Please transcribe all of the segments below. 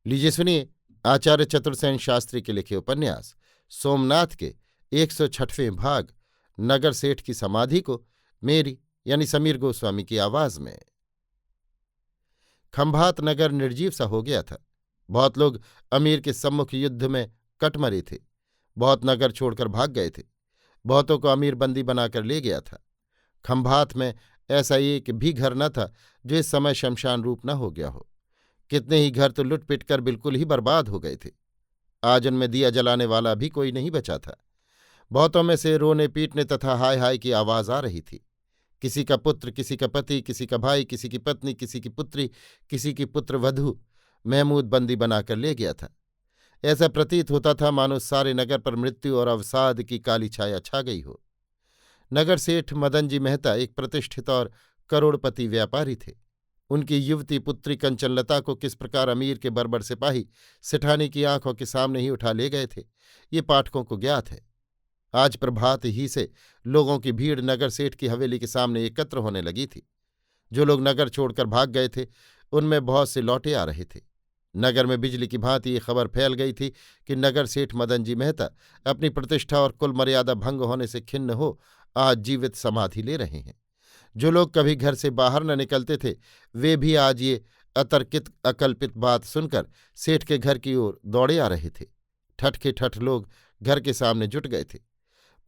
लीजिए सुनिए आचार्य चतुर्सेन शास्त्री के लिखे उपन्यास सोमनाथ के 106वें भाग नगर सेठ की समाधि को मेरी यानी समीर गोस्वामी की आवाज में। खंभात नगर निर्जीव सा हो गया था। बहुत लोग अमीर के सम्मुख युद्ध में कट मरे थे। बहुत नगर छोड़कर भाग गए थे। बहुतों को अमीर बंदी बनाकर ले गया था। खंभात में ऐसा एक भी घर न था जो इस समय शमशान रूप न हो गया हो। कितने ही घर तो लुट पिट कर बिल्कुल ही बर्बाद हो गए थे। आज उनमें दिया जलाने वाला भी कोई नहीं बचा था। बहुतों में से रोने पीटने तथा हाय हाय की आवाज आ रही थी। किसी का पुत्र, किसी का पति, किसी का भाई, किसी की पत्नी, किसी की पुत्री, किसी की पुत्र वधू महमूद बंदी बनाकर ले गया था। ऐसा प्रतीत होता था मानो सारे नगर पर मृत्यु और अवसाद की काली छाया छा गई हो। नगर सेठ मदन जी मेहता एक प्रतिष्ठित और करोड़पति व्यापारी थे। उनकी युवती पुत्री कंचनलता को किस प्रकार अमीर के बर्बर सिपाही सिठानी की आंखों के सामने ही उठा ले गए थे, ये पाठकों को ज्ञात है। आज प्रभात ही से लोगों की भीड़ नगर सेठ की हवेली के सामने एकत्र होने लगी थी। जो लोग नगर छोड़कर भाग गए थे उनमें बहुत से लौटे आ रहे थे। नगर में बिजली की भांति ये खबर फैल गई थी कि नगर सेठ मदन जी मेहता अपनी प्रतिष्ठा और कुल मर्यादा भंग होने से खिन्न हो आज जीवित समाधि ले रहे हैं। जो लोग कभी घर से बाहर न निकलते थे वे भी आज ये अतर्कित अकल्पित बात सुनकर सेठ के घर की ओर दौड़े आ रहे थे। ठठ के ठठ लोग घर के सामने जुट गए थे।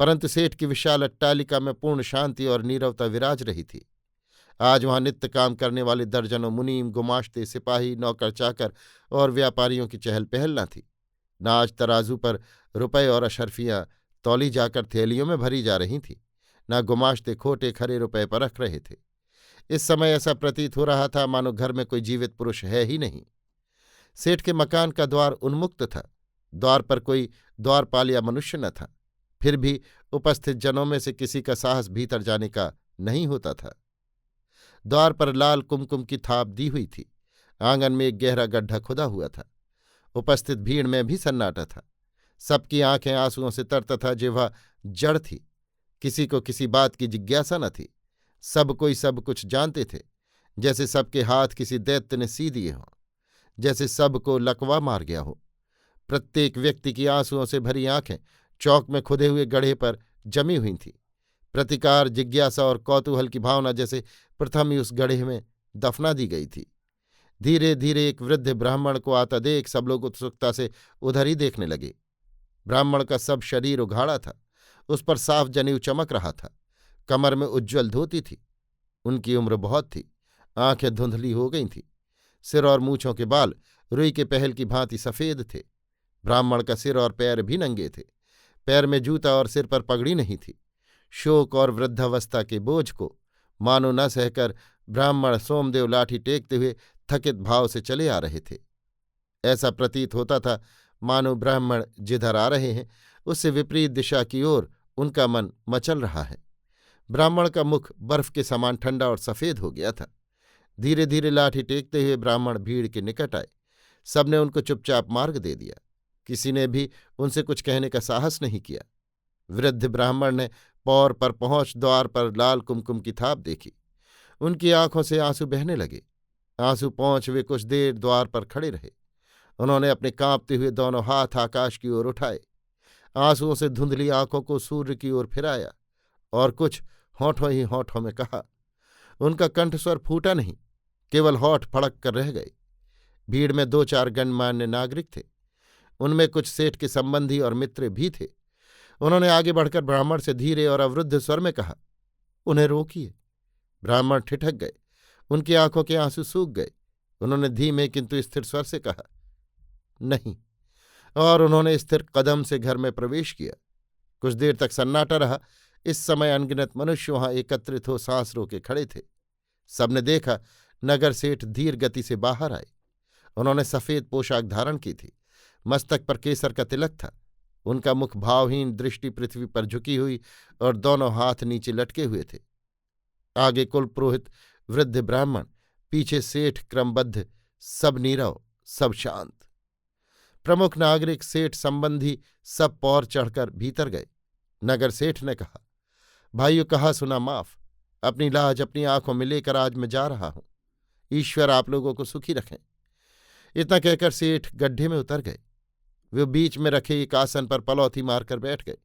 परंतु सेठ की विशाल अट्टालिका में पूर्ण शांति और नीरवता विराज रही थी। आज वहां नित्य काम करने वाले दर्जनों मुनीम, गुमाश्ते, सिपाही, नौकर चाकर और व्यापारियों की चहल पहल न थी। न आज तराजू पर रुपए और अशर्फियां तौली जाकर थैलियों में भरी जा रही थीं, न गुमाश्ते खोटे खरे रुपए परख रहे थे। इस समय ऐसा प्रतीत हो रहा था मानो घर में कोई जीवित पुरुष है ही नहीं। सेठ के मकान का द्वार उन्मुक्त था। द्वार पर कोई द्वारपाल या मनुष्य न था। फिर भी उपस्थित जनों में से किसी का साहस भीतर जाने का नहीं होता था। द्वार पर लाल कुमकुम की थाप दी हुई थी। आंगन में एक गहरा गड्ढा खुदा हुआ था। उपस्थित भीड़ में भी सन्नाटा था। सबकी आंखें आंसुओं से तर तथा जिह्वा जड़ थी। किसी को किसी बात की जिज्ञासा न थी। सब कोई सब कुछ जानते थे, जैसे सबके हाथ किसी दैत्य ने सी दिए हों, जैसे सबको लकवा मार गया हो। प्रत्येक व्यक्ति की आंसुओं से भरी आंखें चौक में खुदे हुए गड्ढे पर जमी हुई थीं। प्रतिकार, जिज्ञासा और कौतूहल की भावना जैसे प्रथम ही उस गड्ढे में दफना दी गई थी। धीरे धीरे एक वृद्ध ब्राह्मण को आता देख सब लोग उत्सुकता से उधर ही देखने लगे। ब्राह्मण का सब शरीर उघाड़ा था। उस पर साफ जनेऊ चमक रहा था। कमर में उज्ज्वल धोती थी। उनकी उम्र बहुत थी। आंखें धुंधली हो गई थीं। सिर और मूँछों के बाल रुई के पहल की भांति सफ़ेद थे। ब्राह्मण का सिर और पैर भी नंगे थे। पैर में जूता और सिर पर पगड़ी नहीं थी। शोक और वृद्धावस्था के बोझ को मानो न सहकर ब्राह्मण सोमदेव लाठी टेकते हुए थकित भाव से चले आ रहे थे। ऐसा प्रतीत होता था मानो ब्राह्मण जिधर आ रहे हैं उससे विपरीत दिशा की ओर उनका मन मचल रहा है। ब्राह्मण का मुख बर्फ के समान ठंडा और सफ़ेद हो गया था। धीरे धीरे लाठी टेकते हुए ब्राह्मण भीड़ के निकट आए। सबने उनको चुपचाप मार्ग दे दिया। किसी ने भी उनसे कुछ कहने का साहस नहीं किया। वृद्ध ब्राह्मण ने पौर पर पहुंच द्वार पर लाल कुमकुम की थाप देखी। उनकी आंखों से आंसू बहने लगे। आंसू पहुंच वे कुछ देर द्वार पर खड़े रहे। उन्होंने अपने कांपते हुए दोनों हाथ आकाश की ओर उठाए, आंसुओं से धुंधली आंखों को सूर्य की ओर फिराया और कुछ होठों ही होठों में कहा। उनका कंठस्वर फूटा नहीं, केवल होठ फड़क कर रह गए। भीड़ में 2-4 गणमान्य नागरिक थे। उनमें कुछ सेठ के संबंधी और मित्र भी थे। उन्होंने आगे बढ़कर ब्राह्मण से धीरे और अवरुद्ध स्वर में कहा, उन्हें रोकिए। ब्राह्मण ठिठक गए। उनकी आंखों के आंसू सूख गए। उन्होंने धीमे किंतु स्थिर स्वर से कहा, नहीं, और उन्होंने स्थिर कदम से घर में प्रवेश किया। कुछ देर तक सन्नाटा रहा। इस समय अनगिनत मनुष्य वहां एकत्रित हो सांस रोके खड़े थे। सबने देखा नगर सेठ धीर गति से बाहर आए। उन्होंने सफ़ेद पोशाक धारण की थी। मस्तक पर केसर का तिलक था। उनका मुख भावहीन, दृष्टि पृथ्वी पर झुकी हुई और दोनों हाथ नीचे लटके हुए थे। आगे कुल पुरोहित, वृद्ध ब्राह्मण, पीछे सेठ क्रमबद्ध, सब नीरव, सब शांत। प्रमुख नागरिक, सेठ संबंधी सब पौर चढ़कर भीतर गए। नगर सेठ ने कहा, भाइयों, कहा सुना माफ। अपनी लाज अपनी आंखों में लेकर आज मैं जा रहा हूं। ईश्वर आप लोगों को सुखी रखें। इतना कहकर सेठ गड्ढे में उतर गए। वे बीच में रखे एक आसन पर पलौथी मारकर बैठ गए।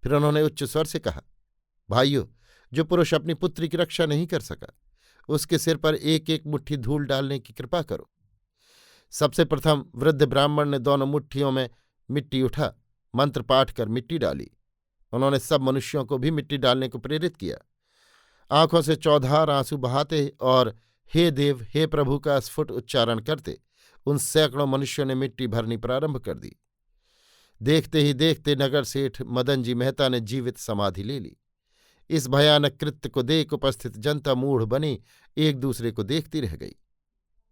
फिर उन्होंने उच्च स्वर से कहा, भाइयों, जो पुरुष अपनी पुत्री की रक्षा नहीं कर सका, उसके सिर पर एक एक मुट्ठी धूल डालने की कृपा करो। सबसे प्रथम वृद्ध ब्राह्मण ने दोनों मुट्ठियों में मिट्टी उठा मंत्र पाठ कर मिट्टी डाली। उन्होंने सब मनुष्यों को भी मिट्टी डालने को प्रेरित किया। आंखों से चौधार आंसू बहाते और हे देव, हे प्रभु का स्फुट उच्चारण करते उन सैकड़ों मनुष्यों ने मिट्टी भरनी प्रारंभ कर दी। देखते ही देखते नगर सेठ मदन जी मेहता ने जीवित समाधि ले ली। इस भयानक कृत्य को देख उपस्थित जनता मूढ़ बनी एक दूसरे को देखती रह गई।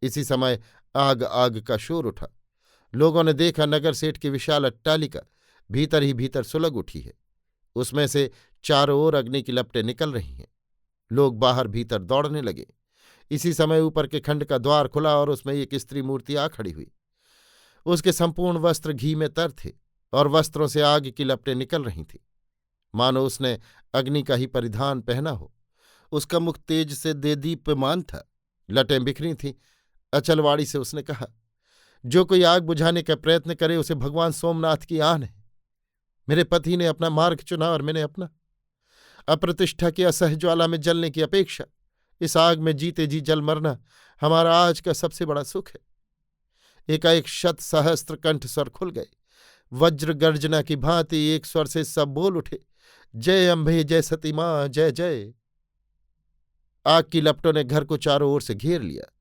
इसी समय आग आग का शोर उठा। लोगों ने देखा नगर सेठ की विशाल अट्टालिका भीतर ही भीतर सुलग उठी है। उसमें से चारों ओर अग्नि की लपटें निकल रही हैं। लोग बाहर भीतर दौड़ने लगे। इसी समय ऊपर के खंड का द्वार खुला और उसमें एक स्त्री मूर्ति आ खड़ी हुई। उसके संपूर्ण वस्त्र घी में तर थे और वस्त्रों से आग की लपटें निकल रही थीं, मानो उसने अग्नि का ही परिधान पहना हो। उसका मुख तेज से देदीप्यमान था, लटें बिखरी थीं। अचलवाड़ी से उसने कहा, जो कोई आग बुझाने का प्रयत्न करे उसे भगवान सोमनाथ की आन है। मेरे पति ने अपना मार्ग चुना और मैंने अपना। अप्रतिष्ठा की असह ज्वाला में जलने की अपेक्षा इस आग में जीते जी जल मरना हमारा आज का सबसे बड़ा सुख है। एकाएक शत सहस्त्र कंठ स्वर खुल गए। वज्र गर्जना की भांति एक स्वर से सब बोल उठे, जय अम्बे, जय सती मां, जय जय। आग की लपटों ने घर को चारों ओर से घेर लिया।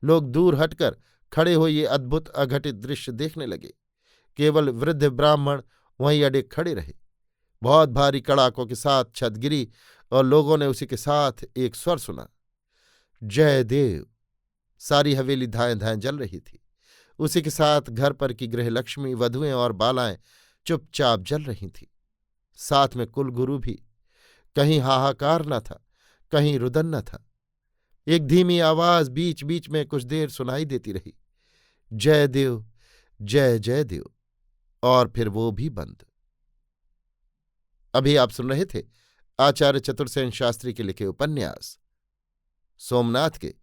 लोग दूर हटकर खड़े हुए ये अद्भुत अघटित दृश्य देखने लगे। केवल वृद्ध ब्राह्मण वहीं अड़े खड़े रहे। बहुत भारी कड़ाकों के साथ छत गिरी और लोगों ने उसी के साथ एक स्वर सुना, जय देव। सारी हवेली धाएं धाएं जल रही थी। उसी के साथ घर पर की गृहलक्ष्मी, वधुएं और बालाएं चुपचाप जल रही थीं। साथ में कुलगुरु भी। कहीं हाहाकार न था, कहीं रुदन न था। एक धीमी आवाज बीच बीच में कुछ देर सुनाई देती रही, जय देव, जय जय देव, और फिर वो भी बंद। अभी आप सुन रहे थे आचार्य चतुर्सेन शास्त्री के लिखे उपन्यास सोमनाथ के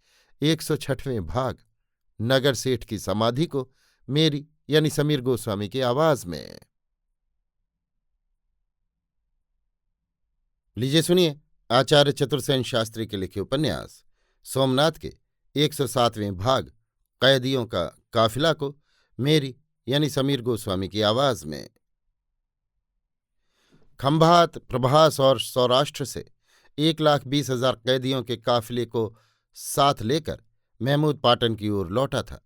106वें भाग नगर सेठ की समाधि को मेरी यानी समीर गोस्वामी की आवाज में। लीजिए सुनिए आचार्य चतुर्सेन शास्त्री के लिखे उपन्यास सोमनाथ के 107वें भाग कैदियों का काफिला को मेरी यानी समीर गोस्वामी की आवाज में। खंभात, प्रभास और सौराष्ट्र से 1,20,000 कैदियों के काफिले को साथ लेकर महमूद पाटन की ओर लौटा था।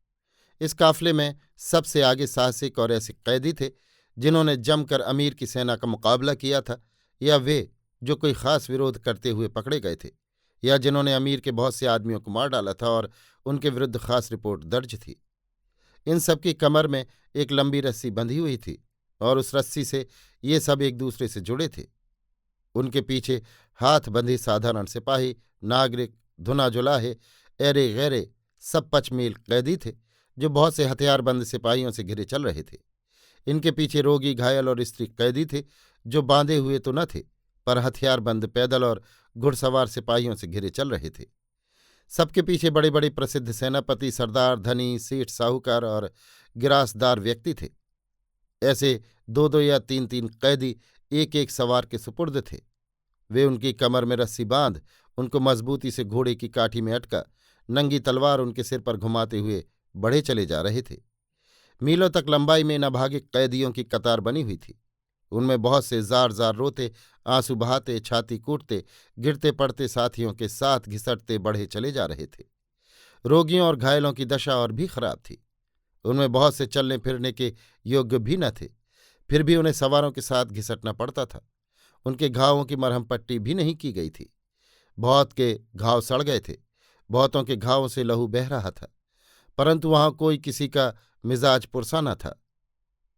इस काफिले में सबसे आगे साहसिक और ऐसे कैदी थे जिन्होंने जमकर अमीर की सेना का मुकाबला किया था, या वे जो कोई खास विरोध करते हुए पकड़े गए थे, या जिन्होंने अमीर के बहुत से आदमियों को मार डाला था और उनके विरुद्ध खास रिपोर्ट दर्ज थी। इन सबकी कमर में एक लंबी रस्सी बंधी हुई थी और उस रस्सी से ये सब एक दूसरे से जुड़े थे। उनके पीछे हाथ बंधे साधारण सिपाही, नागरिक, धुना-जुलाहे, ऐरे गैरे सब पचमेल कैदी थे जो बहुत से हथियारबंद सिपाहियों से घिरे चल रहे थे। इनके पीछे रोगी, घायल और स्त्री कैदी थे जो बांधे हुए तो न थे पर हथियारबंद पैदल और घुड़सवार सिपाहियों से घिरे चल रहे थे। सबके पीछे बड़े बड़े प्रसिद्ध सेनापति, सरदार, धनी, सेठ, साहूकार और गिरासदार व्यक्ति थे। ऐसे 2-2 या 3-3 कैदी एक एक सवार के सुपुर्द थे। वे उनकी कमर में रस्सी बांध उनको मजबूती से घोड़े की काठी में अटका नंगी तलवार उनके सिर पर घुमाते हुए बढ़े चले जा रहे थे। मीलों तक लंबाई में नभागे कैदियों की कतार बनी हुई थी। उनमें बहुत से जार जार रोते, आंसू बहाते, छाती कूटते, गिरते पड़ते साथियों के साथ घिसटते बढ़े चले जा रहे थे। रोगियों और घायलों की दशा और भी खराब थी। उनमें बहुत से चलने फिरने के योग्य भी न थे, फिर भी उन्हें सवारों के साथ घिसटना पड़ता था। उनके घावों की मरहम पट्टी भी नहीं की गई थी। बहुत के घाव सड़ गए थे, बहुतों के घावों से लहू बह रहा था, परंतु वहां कोई किसी का मिजाज पुरसा न था।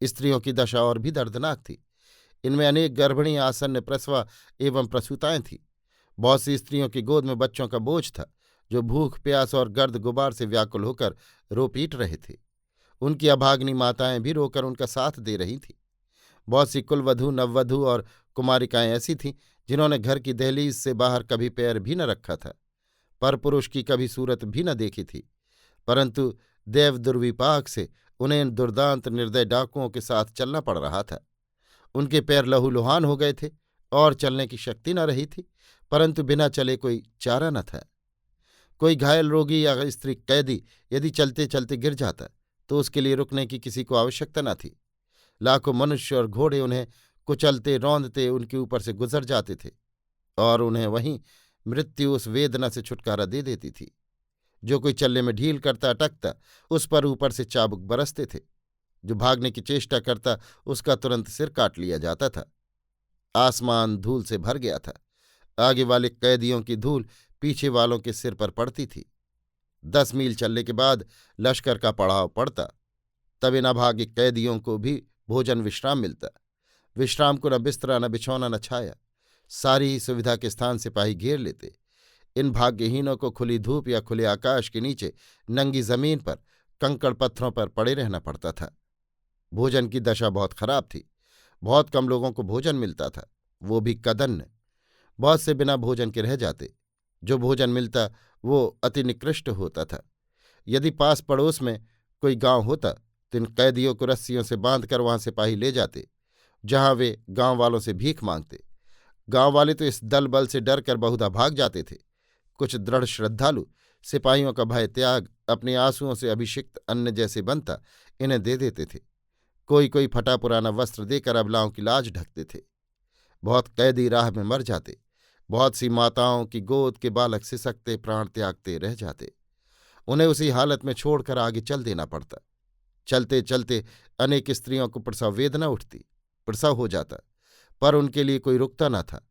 स्त्रियों की दशा और भी दर्दनाक थी। इनमें अनेक गर्भिणी, आसन्न प्रसवा एवं प्रसूताएं थीं। बहुत सी स्त्रियों की गोद में बच्चों का बोझ था जो भूख, प्यास और गर्द गुबार से व्याकुल होकर रो पीट रहे थे। उनकी अभाग्नि माताएं भी रोकर उनका साथ दे रही थीं। बहुत सी कुलवधू, नववधू और कुमारिकाएं ऐसी थीं जिन्होंने घर की दहलीज से बाहर कभी पैर भी न रखा था, परपुरुष की कभी सूरत भी न देखी थी, परंतु देव दुर्विपाक से उन्हें इन दुर्दांत निर्दय डाकुओं के साथ चलना पड़ रहा था। उनके पैर लहूलुहान हो गए थे और चलने की शक्ति न रही थी, परंतु बिना चले कोई चारा न था। कोई घायल रोगी या स्त्री कैदी यदि चलते चलते गिर जाता तो उसके लिए रुकने की किसी को आवश्यकता न थी। लाखों मनुष्य और घोड़े उन्हें कुचलते रौंदते उनके ऊपर से गुजर जाते थे और उन्हें वहीं मृत्यु उस वेदना से छुटकारा दे देती थी। जो कोई चलने में ढील करता अटकता उस पर ऊपर से चाबुक बरसते थे। जो भागने की चेष्टा करता उसका तुरंत सिर काट लिया जाता था। आसमान धूल से भर गया था। आगे वाले कैदियों की धूल पीछे वालों के सिर पर पड़ती थी। 10 मील चलने के बाद लश्कर का पड़ाव पड़ता। तब इन अभागे कैदियों को भी भोजन विश्राम मिलता। विश्राम को न बिस्तरा न बिछौना न छाया, सारी ही सुविधा के स्थान सिपाही घेर लेते। इन भाग्यहीनों को खुली धूप या खुले आकाश के नीचे नंगी जमीन पर कंकड़ पत्थरों पर पड़े रहना पड़ता था। भोजन की दशा बहुत खराब थी। बहुत कम लोगों को भोजन मिलता था, वो भी कदन्न। बहुत से बिना भोजन के रह जाते। जो भोजन मिलता वो अति निकृष्ट होता था। यदि पास पड़ोस में कोई गांव होता तो इन कैदियों को रस्सियों से बांधकर वहां सिपाही ले जाते, जहां वे गांव वालों से भीख मांगते। गांव वाले तो इस दल बल से डरकर बहुधा भाग जाते थे। कुछ दृढ़ श्रद्धालु सिपाहियों का भय त्याग अपने आंसुओं से अभिषिक्त अन्न जैसे बनता इन्हें दे देते थे। कोई कोई फटा पुराना वस्त्र देकर अबलाओं की लाज ढकते थे। बहुत कैदी राह में मर जाते। बहुत सी माताओं की गोद के बालक सिसकते प्राण त्यागते रह जाते। उन्हें उसी हालत में छोड़कर आगे चल देना पड़ता। चलते चलते अनेक स्त्रियों को प्रसव वेदना उठती, प्रसव हो जाता, पर उनके लिए कोई रुकता न था।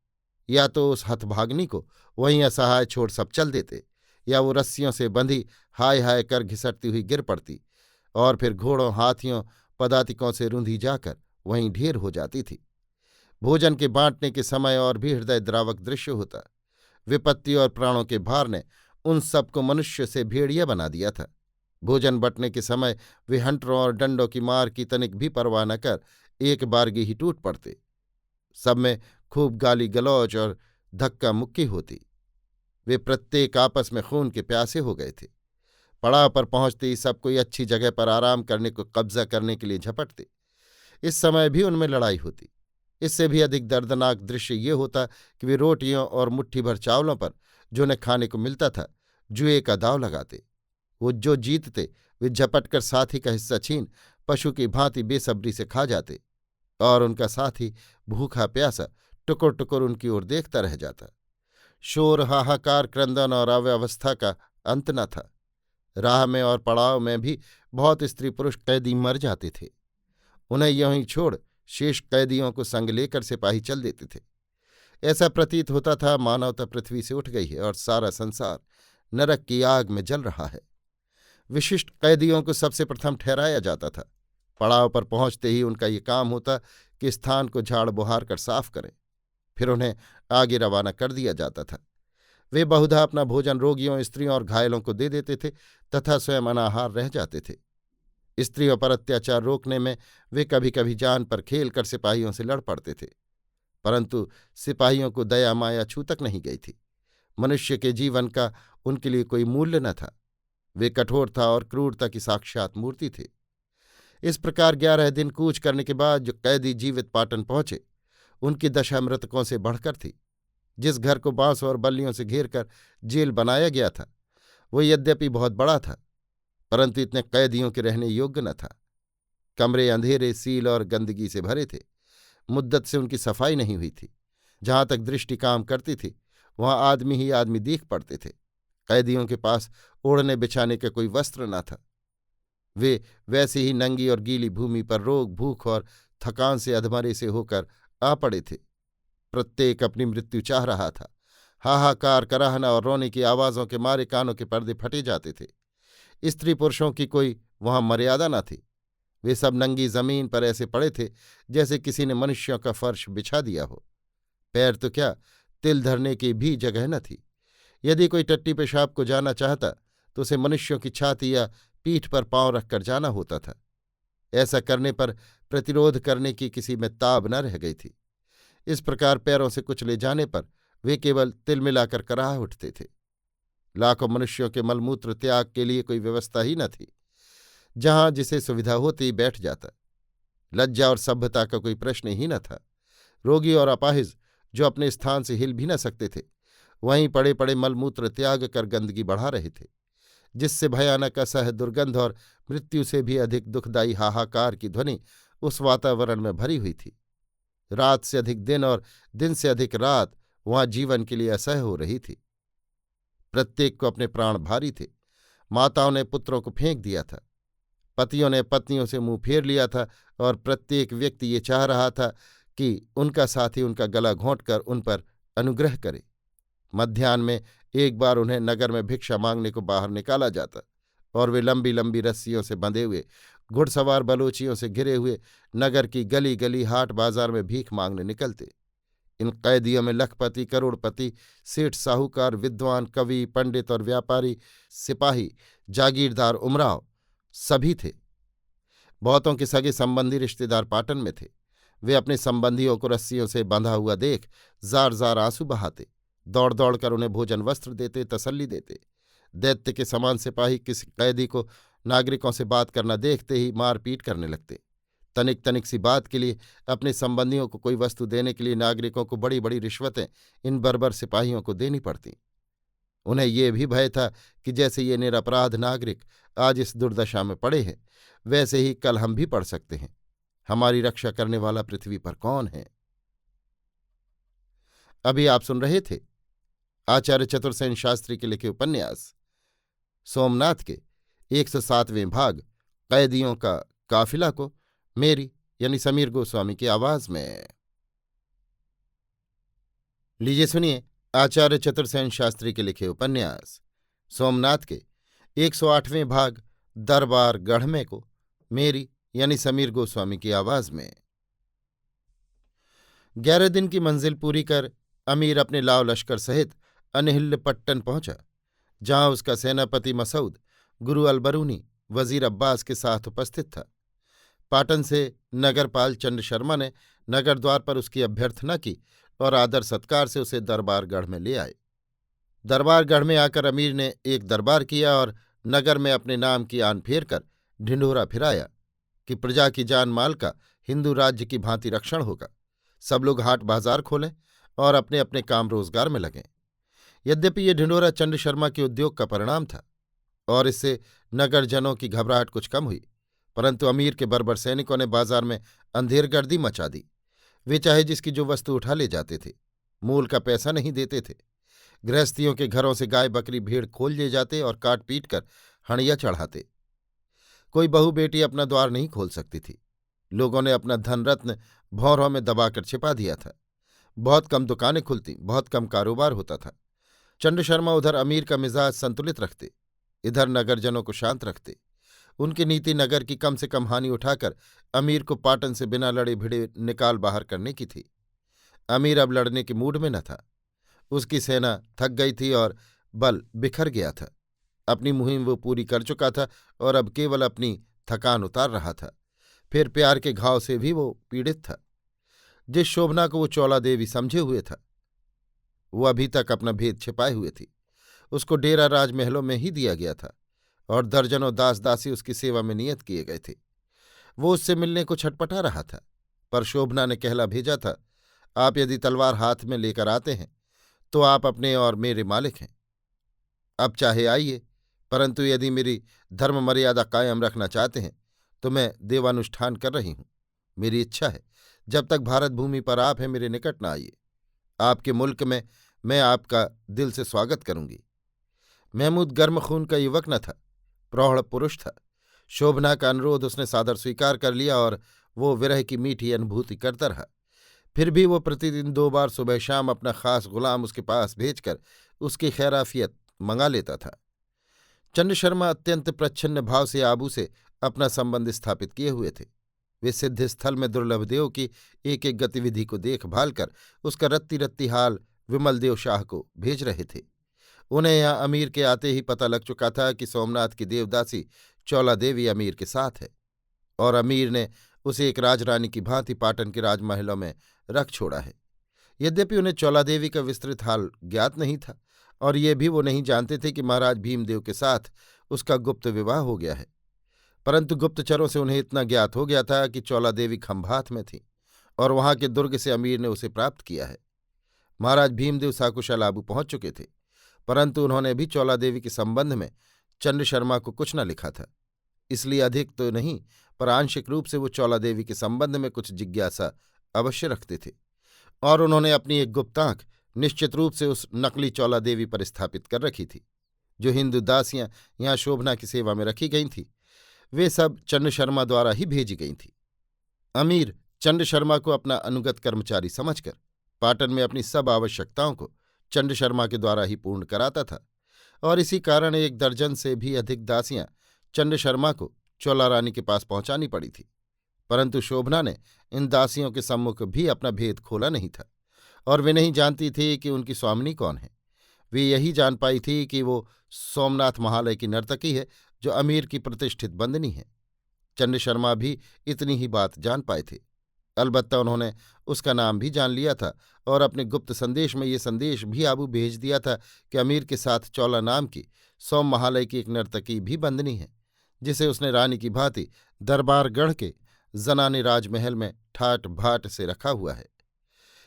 या तो उस हतभागिनी को वहीं असहाय छोड़ सब चल देते, या वो रस्सियों से बंधी हाय हाय कर घिसटती हुई गिर पड़ती और फिर घोड़ों हाथियों पदातिकों से रूंधी जाकर वहीं ढेर हो जाती थी। भोजन के बांटने के समय और भी हृदय द्रावक दृश्य होता। विपत्ति और प्राणों के भार ने उन सबको मनुष्य से भेड़िया बना दिया था। भोजन बंटने के समय वे हंटरों और डंडों की मार की तनिक भी परवाह न कर एक बारगी ही टूट पड़ते। सब में खूब गाली गलौज और धक्का मुक्की होती। वे प्रत्येक आपस में खून के प्यासे हो गए थे। पड़ाव पर पहुंचते ही सब कोई अच्छी जगह पर आराम करने को कब्जा करने के लिए झपटते। इस समय भी उनमें लड़ाई होती। इससे भी अधिक दर्दनाक दृश्य ये होता कि वे रोटियों और मुट्ठी भर चावलों पर जो उन्हें खाने को मिलता था जुए का दाव लगाते। वो जो जीतते वे झपटकर साथी का हिस्सा छीन पशु की भांति बेसब्री से खा जाते और उनका साथी भूखा प्यासा टुकुर टुकुर उनकी ओर देखता रह जाता। शोर हाहाकार क्रंदन और अव्यवस्था का अंत न था। राह में और पड़ाव में भी बहुत स्त्री पुरुष कैदी मर जाते थे। उन्हें यूं ही छोड़ शेष कैदियों को संग लेकर सिपाही चल देते थे। ऐसा प्रतीत होता था मानवता पृथ्वी से उठ गई है और सारा संसार नरक की आग में जल रहा है। विशिष्ट कैदियों को सबसे प्रथम ठहराया जाता था। पड़ाव पर पहुंचते ही उनका ये काम होता कि स्थान को झाड़ बुहार कर साफ करें। फिर उन्हें आगे रवाना कर दिया जाता था। वे बहुधा अपना भोजन रोगियों स्त्रियों और घायलों को दे देते थे तथा स्वयं अनाहार रह जाते थे। स्त्रियों पर अत्याचार रोकने में वे कभी कभी जान पर खेल कर सिपाहियों से लड़ पड़ते थे, परंतु सिपाहियों को दया माया छू तक नहीं गई थी। मनुष्य के जीवन का उनके लिए कोई मूल्य न था। वे कठोरता और क्रूरता की साक्षात मूर्ति थे। इस प्रकार 11 दिन कूच करने के बाद जो कैदी जीवित पाटन पहुंचे उनकी दशा मृतकों से बढ़कर थी। जिस घर को बांस और बल्लियों से घेर कर जेल बनाया गया था वो यद्यपि बहुत बड़ा था, परंतु इतने कैदियों के रहने योग्य न था। कमरे अंधेरे, सील और गंदगी से भरे थे। मुद्दत से उनकी सफाई नहीं हुई थी। जहां तक दृष्टि काम करती थी वहां आदमी ही आदमी दीख पड़ते थे। कैदियों के पास ओढ़ने बिछाने का कोई वस्त्र न था। वे वैसे ही नंगी और गीली भूमि पर रोग भूख और थकान से अधमरे से होकर आ पड़े थे। प्रत्येक अपनी मृत्यु चाह रहा था। हाहाकार कराहना और रोने की आवाज़ों के मारे कानों के पर्दे फटे जाते थे। स्त्री पुरुषों की कोई वहां मर्यादा न थी। वे सब नंगी जमीन पर ऐसे पड़े थे जैसे किसी ने मनुष्यों का फर्श बिछा दिया हो। पैर तो क्या, तिल धरने की भी जगह न थी। यदि कोई टट्टी पेशाब को जाना चाहता तो उसे मनुष्यों की छाती या पीठ पर पांव रखकर जाना होता था। ऐसा करने पर प्रतिरोध करने की किसी में ताब न रह गई थी। इस प्रकार पैरों से कुछ ले जाने पर वे केवल तिल मिलाकर कराह उठते थे। लाखों मनुष्यों के मलमूत्र त्याग के लिए कोई व्यवस्था ही न थी। जहां जिसे सुविधा होती बैठ जाता। लज्जा और सभ्यता का कोई प्रश्न ही न था। रोगी और अपाहिज जो अपने स्थान से हिल भी न सकते थे, वहीं पड़े पड़े मलमूत्र त्याग कर गंदगी बढ़ा रहे थे, जिससे भयानक असह दुर्गंध और मृत्यु से भी अधिक दुखदायी हाहाकार की ध्वनि उस वातावरण में भरी हुई थी। रात से अधिक दिन और दिन से अधिक रात वहां जीवन के लिए असह्य हो रही थी। प्रत्येक को अपने प्राण भारी थे। माताओं ने पुत्रों को फेंक दिया था, पतियों ने पत्नियों से मुंह फेर लिया था, और प्रत्येक व्यक्ति ये चाह रहा था कि उनका साथी उनका गला घोंटकर उन पर अनुग्रह करे। मध्याह्न में एक बार उन्हें नगर में भिक्षा मांगने को बाहर निकाला जाता, और वे लंबी लंबी रस्सियों से बंधे हुए, घुड़सवार बलोचियों से घिरे हुए नगर की गली गली हाट बाजार में भीख मांगने निकलते। इन कैदियों में लखपति, करोड़पति, सेठ, साहूकार, विद्वान, कवि, पंडित और व्यापारी, सिपाही, जागीरदार, उमराव सभी थे। बहुतों के सगे संबंधी रिश्तेदार पाटन में थे। वे अपने संबंधियों को रस्सियों से बंधा हुआ देख जार जार आंसू बहाते, दौड़ दौड़ कर उन्हें भोजन वस्त्र देते, तसल्ली देते। दैत्य के समान सिपाही किसी कैदी को नागरिकों से बात करना देखते ही मारपीट करने लगते। तनिक तनिक सी बात के लिए अपने संबंधियों को कोई वस्तु देने के लिए नागरिकों को बड़ी बड़ी रिश्वतें इन बर्बर सिपाहियों को देनी पड़ती। उन्हें ये भी भय था कि जैसे ये निरपराध नागरिक आज इस दुर्दशा में पड़े हैं, वैसे ही कल हम भी पड़ सकते हैं। हमारी रक्षा करने वाला पृथ्वी पर कौन है? अभी आप सुन रहे थे आचार्य चतुर्सेन शास्त्री के लिखे उपन्यास सोमनाथ के 107वें भाग कैदियों का काफिला को मेरी यानी समीर गोस्वामी की आवाज में। लीजिए सुनिए आचार्य चतुर्सेन शास्त्री के लिखे उपन्यास सोमनाथ के 108वें भाग दरबार गढ़ को मेरी यानी समीर गोस्वामी की आवाज में। 11 दिन की मंजिल पूरी कर अमीर अपने लाव लश्कर सहित अनहिल्यपट्टन पहुंचा, जहां उसका सेनापति मसूद, गुरु अलबरूनी, वजीर अब्बास के साथ उपस्थित था। पाटन से नगरपाल चंड शर्मा ने नगर द्वार पर उसकी अभ्यर्थना की और आदर सत्कार से उसे दरबारगढ़ में ले आए। दरबारगढ़ में आकर अमीर ने एक दरबार किया और नगर में अपने नाम की आन फेर कर ढिंढोरा फिराया कि प्रजा की जान माल का हिंदू राज्य की भांति रक्षण होगा। सब लोग हाट बाजार खोलें और अपने अपने काम रोजगार में लगें। यद्यपि ये ढिंढोरा चंड शर्मा के उद्योग का परिणाम था और इससे नगरजनों की घबराहट कुछ कम हुई, परंतु अमीर के बर्बर सैनिकों ने बाजार में अंधेरगर्दी मचा दी। वे चाहे जिसकी जो वस्तु उठा ले जाते थे, मूल का पैसा नहीं देते थे। गृहस्थियों के घरों से गाय बकरी भेड़ खोल ले जाते और काट पीट कर हणिया चढ़ाते। कोई बहू बेटी अपना द्वार नहीं खोल सकती थी। लोगों ने अपना धन रत्न भौरों में दबाकर छिपा दिया था। बहुत कम दुकानें खुलती, बहुत कम कारोबार होता था। चंड शर्मा उधर अमीर का मिजाज संतुलित रखते, इधर नगरजनों को शांत रखते। उनकी नीति नगर की कम से कम हानि उठाकर अमीर को पाटन से बिना लड़े भिड़े निकाल बाहर करने की थी। अमीर अब लड़ने के मूड में न था। उसकी सेना थक गई थी और बल बिखर गया था। अपनी मुहिम वो पूरी कर चुका था और अब केवल अपनी थकान उतार रहा था। फिर प्यार के घाव से भी वो पीड़ित था। जिस शोभना को वो चौला देवी समझे हुए था, वो अभी तक अपना भेद छिपाए हुए थी। उसको डेरा राजमहलों में ही दिया गया था और दर्जनों दास दासी उसकी सेवा में नियत किए गए थे। वो उससे मिलने को छटपटा रहा था, पर शोभना ने कहला भेजा था, आप यदि तलवार हाथ में लेकर आते हैं तो आप अपने और मेरे मालिक हैं। अब चाहे आइए, परंतु यदि मेरी धर्म मर्यादा कायम रखना चाहते हैं तो मैं देवानुष्ठान कर रही हूं। मेरी इच्छा है जब तक भारत भूमि पर आप हैं मेरे निकट न आइए। आपके मुल्क में मैं आपका दिल से स्वागत करूंगी। महमूद गर्म खून का युवक न था, प्रौढ़ पुरुष था। शोभना का अनुरोध उसने सादर स्वीकार कर लिया और वो विरह की मीठी अनुभूति करता रहा। फिर भी वो प्रतिदिन 2 बार सुबह शाम अपना खास गुलाम उसके पास भेजकर उसकी खैराफियत मंगा लेता था। चंड शर्मा अत्यंत प्रच्छन्न भाव से आबू से अपना संबंध स्थापित किए हुए थे। वे सिद्ध स्थल में दुर्लभ देव की एक एक गतिविधि को देखभाल कर उसका रत्ती रत्ती हाल विमल देव शाह को भेज रहे थे। उन्हें यहाँ अमीर के आते ही पता लग चुका था कि सोमनाथ की देवदासी चौला देवी अमीर के साथ है और अमीर ने उसे एक राजरानी की भांति पाटन के राजमहलों में रख छोड़ा है। यद्यपि उन्हें चौला देवी का विस्तृत हाल ज्ञात नहीं था और ये भी वो नहीं जानते थे कि महाराज भीमदेव के साथ उसका गुप्त विवाह हो गया है, परंतु गुप्तचरों से उन्हें इतना ज्ञात हो गया था कि चौला देवी खंभात में थी और वहां के दुर्ग से अमीर ने उसे प्राप्त किया है। महाराज भीमदेव साकुशल आबू पहुंच चुके थे, परंतु उन्होंने भी चौला देवी के संबंध में चंड शर्मा को कुछ न लिखा था। इसलिए अधिक तो नहीं, पर आंशिक रूप से वो चौला देवी के संबंध में कुछ जिज्ञासा अवश्य रखते थे, और उन्होंने अपनी एक गुप्त आंख निश्चित रूप से उस नकली चौला देवी पर स्थापित कर रखी थी। जो हिंदू दासियां यहां शोभना की सेवा में रखी गई थीं, वे सब चंड शर्मा द्वारा ही भेजी गई थीं। अमीर चंड शर्मा को अपना अनुगत कर्मचारी समझकर पाटन में अपनी सब आवश्यकताओं को चंड शर्मा के द्वारा ही पूर्ण कराता था, और इसी कारण 1 दर्जन से भी अधिक दासियां चंड शर्मा को चौला रानी के पास पहुंचानी पड़ी थी। परंतु शोभना ने इन दासियों के सम्मुख भी अपना भेद खोला नहीं था, और वे नहीं जानती थी कि उनकी स्वामिनी कौन है। वे यही जान पाई थी कि वो सोमनाथ महालय की नर्तकी है, जो अमीर की प्रतिष्ठित बंदनी है। चंड शर्मा भी इतनी ही बात जान पाए थे। अलबत्ता उन्होंने उसका नाम भी जान लिया था, और अपने गुप्त संदेश में ये संदेश भी आबू भेज दिया था कि अमीर के साथ चौला नाम की सोम महालय की एक नर्तकी भी बंदनी है, जिसे उसने रानी की भांति दरबारगढ़ के जनाने राजमहल में ठाट भाट से रखा हुआ है।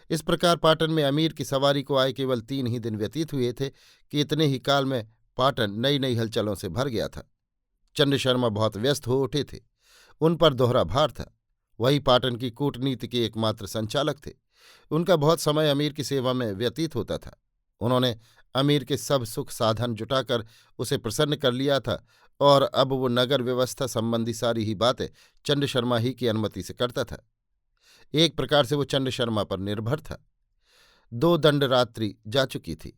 इस प्रकार पाटन में अमीर की सवारी को आए केवल 3 ही दिन व्यतीत हुए थे कि इतने ही काल में पाटन नई नई हलचलों से भर गया था। चंड शर्मा बहुत व्यस्त हो उठे थे, उन पर दोहरा भार था। वही पाटन की कूटनीति के एकमात्र संचालक थे। उनका बहुत समय अमीर की सेवा में व्यतीत होता था। उन्होंने अमीर के सब सुख साधन जुटाकर उसे प्रसन्न कर लिया था, और अब वो नगर व्यवस्था संबंधी सारी ही बातें चंड शर्मा ही की अनुमति से करता था। एक प्रकार से वो चंड शर्मा पर निर्भर था। 2 दंड रात्रि जा चुकी थी।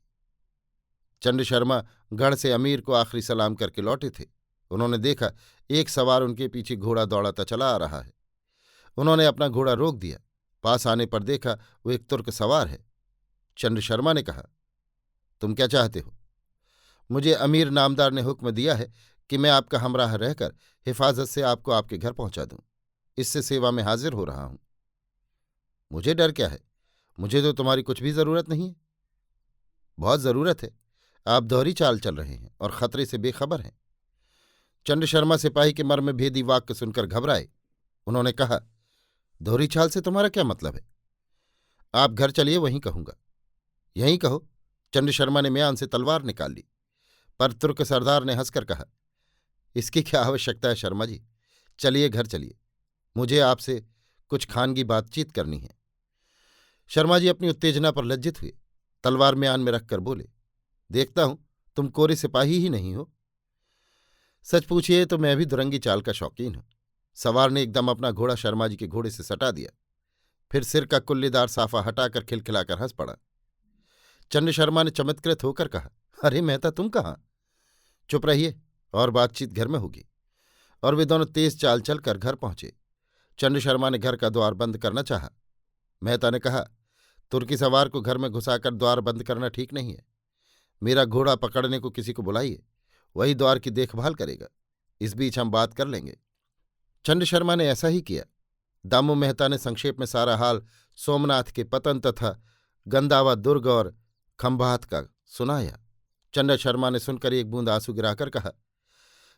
चंड शर्मा गढ़ से अमीर को आखिरी सलाम करके लौटे थे। उन्होंने देखा एक सवार उनके पीछे घोड़ा दौड़ाता चला आ रहा है। उन्होंने अपना घोड़ा रोक दिया। पास आने पर देखा वो एक तुर्क सवार है। चंड शर्मा ने कहा, तुम क्या चाहते हो? मुझे अमीर नामदार ने हुक्म दिया है कि मैं आपका हमराह रहकर हिफाजत से आपको आपके घर पहुंचा दूं। इससे सेवा में हाजिर हो रहा हूं। मुझे डर क्या है? मुझे तो तुम्हारी कुछ भी जरूरत नहीं है। बहुत जरूरत है। आप दोहरी चाल चल रहे हैं और खतरे से बेखबर हैं। चंड शर्मा सिपाही के मर्म भेदी वाक्य सुनकर घबराए। उन्होंने कहा, दोहरी चाल से तुम्हारा क्या मतलब है? आप घर चलिए, वहीं कहूंगा। यहीं कहो। चंड शर्मा ने म्यान से तलवार निकाल ली, पर तुर्क सरदार ने हंसकर कहा, इसकी क्या आवश्यकता है शर्मा जी? चलिए, घर चलिए। मुझे आपसे कुछ खानगी बातचीत करनी है। शर्मा जी अपनी उत्तेजना पर लज्जित हुए। तलवार म्यान में रखकर बोले, देखता हूं तुम कोरे सिपाही ही नहीं हो। सच पूछिए तो मैं भी दुरंगी चाल का शौकीन हूं। सवार ने एकदम अपना घोड़ा शर्मा जी के घोड़े से सटा दिया, फिर सिर का कुल्लेदार साफा हटाकर खिलखिलाकर हंस पड़ा। चंड शर्मा ने चमत्कृत होकर कहा, अरे मेहता, तुम कहाँ? चुप रहिए, और बातचीत घर में होगी। और वे दोनों तेज चाल चलकर घर पहुंचे। चंड शर्मा ने घर का द्वार बंद करना चाहा। मेहता ने कहा, तुर्की सवार को घर में घुसाकर द्वार बंद करना ठीक नहीं है। मेरा घोड़ा पकड़ने को किसी को बुलाइए, वही द्वार की देखभाल करेगा। इस बीच हम बात कर लेंगे। चंड शर्मा ने ऐसा ही किया। दामू मेहता ने संक्षेप में सारा हाल सोमनाथ के पतन तथा गंदावा दुर्ग और खंभात का सुनाया। चंड शर्मा ने सुनकर एक बूंद आंसू गिराकर कहा,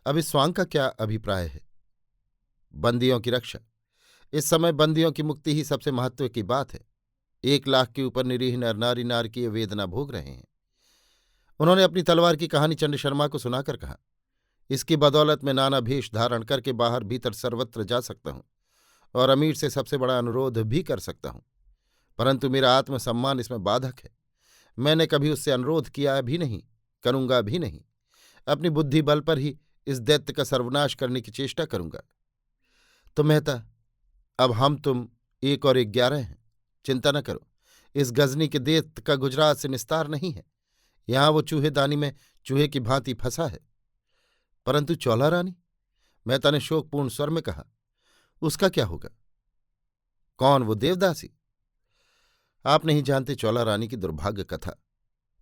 अब इस स्वांग का क्या अभिप्राय है? बंदियों की रक्षा। इस समय बंदियों की मुक्ति ही सबसे महत्व की बात है। 1 लाख के ऊपर निरीह नर नारी नारकीय वेदना भोग रहे हैं। उन्होंने अपनी तलवार की कहानी चंड शर्मा को सुनाकर कहा, इसकी बदौलत मैं नाना भेष धारण करके बाहर भीतर सर्वत्र जा सकता हूं और अमीर से सबसे बड़ा अनुरोध भी कर सकता हूं, परंतु मेरा आत्मसम्मान इसमें बाधक है। मैंने कभी उससे अनुरोध किया भी नहीं, करूंगा भी नहीं। अपनी बुद्धि बल पर ही इस दैत्य का सर्वनाश करने की चेष्टा करूंगा। तो मेहता, अब हम तुम 1 और 1 11 हैं। चिंता न करो, इस गजनी के दैत्य का गुजरात से निस्तार नहीं है। यहां वो चूहेदानी में चूहे की भांति फंसा है। परंतु चौला रानी, मेहता ने शोकपूर्ण स्वर में कहा, उसका क्या होगा? कौन? वो देवदासी? आप नहीं जानते चौला रानी की दुर्भाग्य कथा।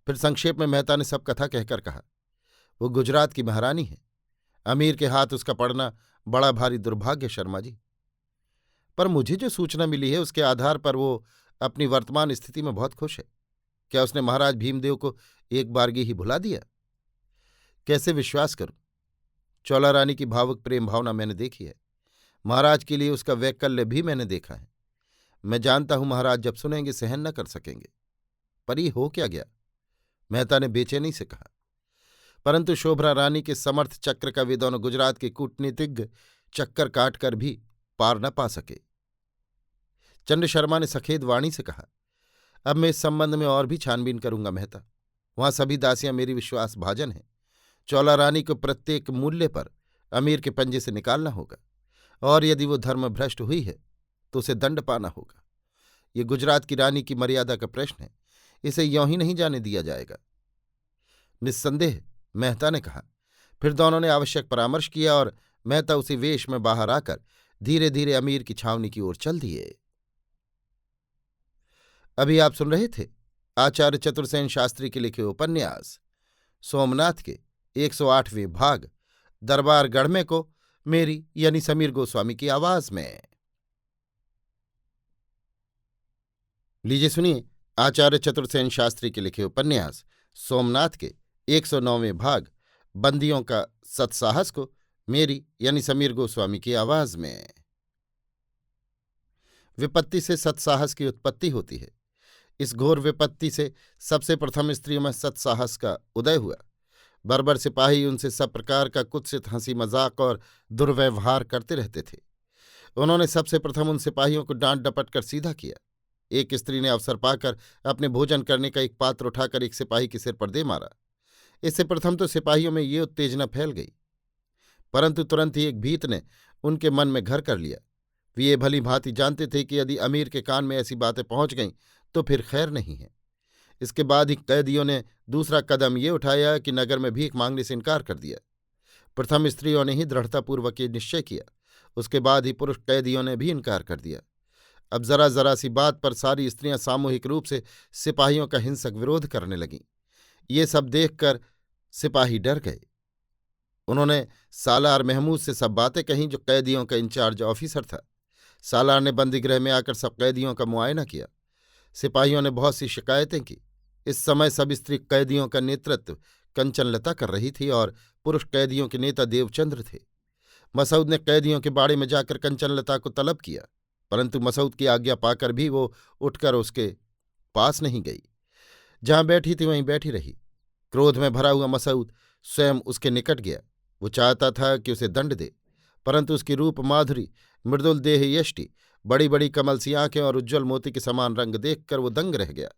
फिर संक्षेप में मेहता ने सब कथा कहकर कहा, वो गुजरात की महारानी है। अमीर के हाथ उसका पड़ना बड़ा भारी दुर्भाग्य शर्मा जी। पर मुझे जो सूचना मिली है उसके आधार पर वो अपनी वर्तमान स्थिति में बहुत खुश है। क्या उसने महाराज भीमदेव को एक बारगी ही भुला दिया? कैसे विश्वास करूं? चौला रानी की भावुक प्रेम भावना मैंने देखी है। महाराज के लिए उसका वैकल्य भी मैंने देखा है। मैं जानता हूं महाराज जब सुनेंगे सहन न कर सकेंगे। पर ये हो क्या गया? मेहता ने बेचैनी से कहा। परंतु शोभरा रानी के समर्थ चक्र का वे दोनों गुजरात के कूटनीतिज्ञ चक्कर काट कर भी पार न पा सके। चंद्र शर्मा ने सखेद वाणी से कहा, अब मैं इस संबंध में और भी छानबीन करूंगा मेहता। वहां सभी दासियां मेरी विश्वास भाजन हैं। चौला रानी को प्रत्येक मूल्य पर अमीर के पंजे से निकालना होगा, और यदि वो धर्मभ्रष्ट हुई है तो उसे दंड पाना होगा। ये गुजरात की रानी की मर्यादा का प्रश्न है, इसे यों ही नहीं जाने दिया जाएगा। निस्संदेह, मेहता ने कहा। फिर दोनों ने आवश्यक परामर्श किया और मेहता उसी वेश में बाहर आकर धीरे धीरे अमीर की छावनी की ओर चल दिए। अभी आप सुन रहे थे आचार्य चतुर्सेन शास्त्री के लिखे उपन्यास सोमनाथ के 108वें भाग दरबारगढ़ में को मेरी यानी समीर गोस्वामी की आवाज में। लीजिए सुनिए आचार्य चतुर्सेन शास्त्री के लिखे उपन्यास सोमनाथ के 109वें भाग बंदियों का सत्साहस को मेरी यानी समीर गोस्वामी की आवाज में। विपत्ति से सत्साहस की उत्पत्ति होती है। इस घोर विपत्ति से सबसे प्रथम स्त्रियों में सत्साहस का उदय हुआ। बर्बर सिपाही उनसे सब प्रकार का कुत्सित हंसी मजाक और दुर्व्यवहार करते रहते थे। उन्होंने सबसे प्रथम उन सिपाहियों को डांट डपट कर सीधा किया। एक स्त्री ने अवसर पाकर अपने भोजन करने का एक पात्र उठाकर एक सिपाही के सिर पर दे मारा। इससे प्रथम तो सिपाहियों में ये उत्तेजना फैल गई, परंतु तुरंत ही एक भीत ने उनके मन में घर कर लिया। वे ये भली भांति जानते थे कि यदि अमीर के कान में ऐसी बातें पहुंच गईं तो फिर खैर नहीं है। इसके बाद ही कैदियों ने दूसरा कदम ये उठाया कि नगर में भीख मांगने से इनकार कर दिया। प्रथम स्त्रियों ने ही दृढ़तापूर्वक ये निश्चय किया, उसके बाद ही पुरुष कैदियों ने भी इनकार कर दिया। अब जरा जरा सी बात पर सारी स्त्रियां सामूहिक रूप से सिपाहियों का हिंसक विरोध करने लगीं। ये सब देखकर सिपाही डर गए। उन्होंने सालार महमूद से सब बातें कहीं, जो कैदियों का इंचार्ज ऑफिसर था। सालार ने बंदीगृह में आकर सब कैदियों का मुआयना किया। सिपाहियों ने बहुत सी शिकायतें की। इस समय सब स्त्री कैदियों का नेतृत्व कंचनलता कर रही थी और पुरुष कैदियों के नेता देवचंद्र थे। मसऊद ने कैदियों के बाड़े में जाकर कंचनलता को तलब किया, परंतु मसऊद की आज्ञा पाकर भी वो उठकर उसके पास नहीं गई। जहां बैठी थी वहीं बैठी रही। क्रोध में भरा हुआ मसऊद स्वयं उसके निकट गया। वो चाहता था कि उसे दंड दे, परंतु उसकी रूप माधुरी, मृदुल देह यष्टि, बड़ी बड़ी कमल सी आंखें और उज्ज्वल मोती के समान रंग देखकर वो दंग रह गया।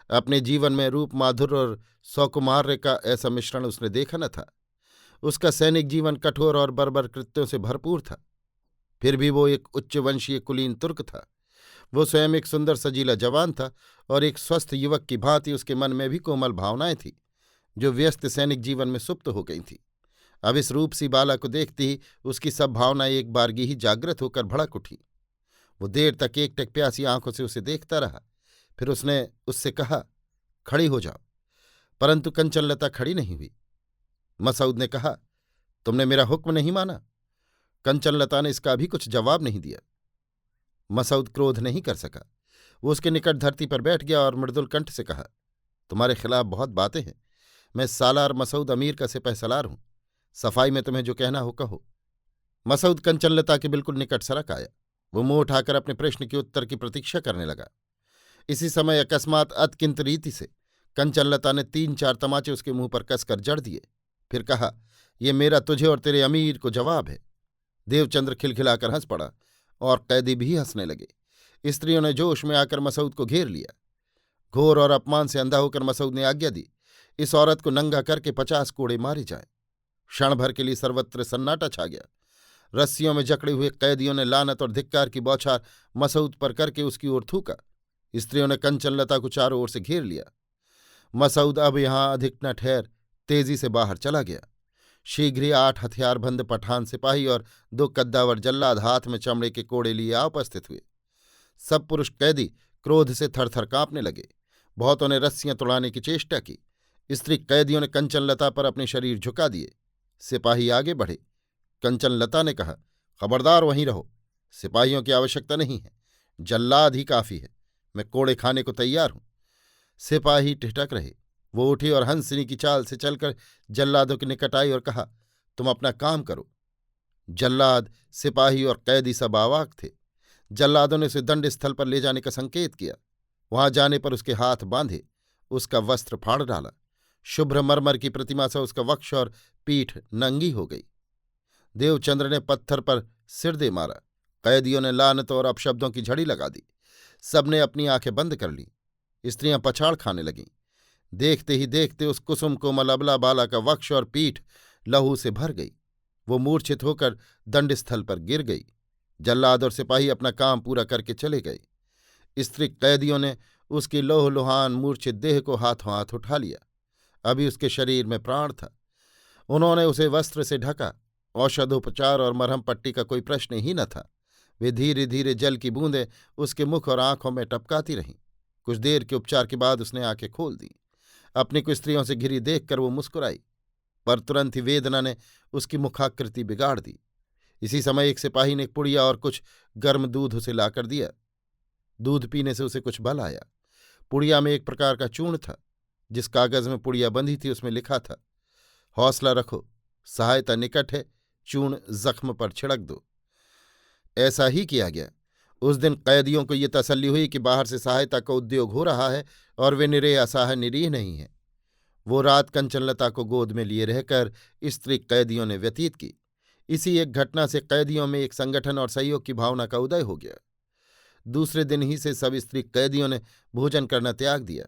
अपने जीवन में रूप माधुर्य और सौकुमार्य का ऐसा मिश्रण उसने देखा न था। उसका सैनिक जीवन कठोर और बर्बर कृत्यों से भरपूर था, फिर भी वो एक उच्च वंशीय कुलीन तुर्क था। वो स्वयं एक सुंदर सजीला जवान था और एक स्वस्थ युवक की भांति उसके मन में भी कोमल भावनाएं थीं, जो व्यस्त सैनिक जीवन में सुप्त हो गई थीं। अब इस रूप सी बाला को देखते ही उसकी सब भावनाएं एक बारगी ही जागृत होकर भड़क उठी। वो देर तक एकटक प्यासी आंखों से उसे देखता रहा। फिर उसने उससे कहा, खड़ी हो जाओ। परंतु कंचनलता खड़ी नहीं हुई। मसऊद ने कहा, तुमने मेरा हुक्म नहीं माना? कंचनलता ने इसका भी कुछ जवाब नहीं दिया। मसऊद क्रोध नहीं कर सका। वो उसके निकट धरती पर बैठ गया और मृदुल कंठ से कहा, तुम्हारे खिलाफ बहुत बातें हैं। मैं सालार मसऊद अमीर का सिपहसालार हूं। सफाई में तुम्हें जो कहना हो कहो। मसऊद कंचनलता के बिल्कुल निकट सरक आया। वो मुंह उठाकर अपने प्रश्न के उत्तर की प्रतीक्षा करने लगा। इसी समय अकस्मात अत्यंत रीति से कंचनलता ने 3-4 तमाचे उसके मुंह पर कसकर जड़ दिए। फिर कहा, ये मेरा तुझे और तेरे अमीर को जवाब है। देवचंद्र खिलखिलाकर हंस पड़ा और कैदी भी हंसने लगे। स्त्रियों ने जोश में आकर मसऊद को घेर लिया। घोर और अपमान से अंधा होकर मसऊद ने आज्ञा दी, इस औरत को नंगा करके 50 कोड़े मारे जाएं। क्षण भर के लिए सर्वत्र सन्नाटा छा गया। रस्सियों में जकड़े हुए कैदियों ने लानत और धिक्कार की बौछार मसऊद पर करके उसकी ओर थूका। स्त्रियों ने कंचनलता को चारों ओर से घेर लिया। मसऊद अब यहां अधिक न ठहर तेजी से बाहर चला गया। शीघ्र ही 8 हथियारबंद पठान सिपाही और 2 कद्दावर जल्लाद हाथ में चमड़े के कोड़े लिए आ उपस्थित हुए। सब पुरुष कैदी क्रोध से थरथर कांपने लगे। बहुतों ने रस्सियां तोड़ाने की चेष्टा की। स्त्री कैदियों ने कंचनलता पर अपने शरीर झुका दिए। सिपाही आगे बढ़े। कंचनलता ने कहा, खबरदार वहीं रहो। सिपाहियों की आवश्यकता नहीं है, जल्लाद ही काफी है। मैं कोड़े खाने को तैयार हूं। सिपाही ठिठक रहे। वो उठी और हंसिनी की चाल से चलकर जल्लादों के निकट आई और कहा, तुम अपना काम करो। जल्लाद, सिपाही और कैदी सब अवाक थे। जल्लादों ने उसे दंड स्थल पर ले जाने का संकेत किया। वहां जाने पर उसके हाथ बांधे, उसका वस्त्र फाड़ डाला। शुभ्र मरमर की प्रतिमा से उसका वक्ष और पीठ नंगी हो गई। देवचंद्र ने पत्थर पर सिर दे मारा। कैदियों ने लानत और अपशब्दों की झड़ी लगा दी। सबने अपनी आंखें बंद कर लीं। स्त्रियां पछाड़ खाने लगीं। देखते ही देखते उस कुसुम कोमल अबला बाला का वक्ष और पीठ लहू से भर गई। वो मूर्छित होकर दंडस्थल पर गिर गई। जल्लाद और सिपाही अपना काम पूरा करके चले गए। स्त्री कैदियों ने उसकी लोहलुहान मूर्छित देह को हाथों हाथ उठा लिया। अभी उसके शरीर में प्राण था। उन्होंने उसे वस्त्र से ढका। औषधोपचार और मरहम पट्टी का कोई प्रश्न ही न था। वे धीरे धीरे जल की बूंदें उसके मुख और आंखों में टपकाती रहीं। कुछ देर के उपचार के बाद उसने आंखें खोल दी। अपनी कुछ स्त्रियों से घिरी देखकर वो मुस्कुराई, पर तुरंत ही वेदना ने उसकी मुखाकृति बिगाड़ दी। इसी समय एक सिपाही ने एक पुड़िया और कुछ गर्म दूध उसे लाकर दिया। दूध पीने से उसे कुछ बल आया। पुड़िया में एक प्रकार का चूर्ण था। जिस कागज में पुड़िया बंधी थी उसमें लिखा था, हौसला रखो, सहायता निकट है, चूर्ण जख्म पर छिड़क दो। ऐसा ही किया गया। उस दिन कैदियों को ये तसल्ली हुई कि बाहर से सहायता का उद्योग हो रहा है और वे निरे असहाय निरीह नहीं हैं। वो रात कंचनलता को गोद में लिए रहकर स्त्री कैदियों ने व्यतीत की। इसी एक घटना से कैदियों में एक संगठन और सहयोग की भावना का उदय हो गया। दूसरे दिन ही से सब स्त्री कैदियों ने भोजन करना त्याग दिया।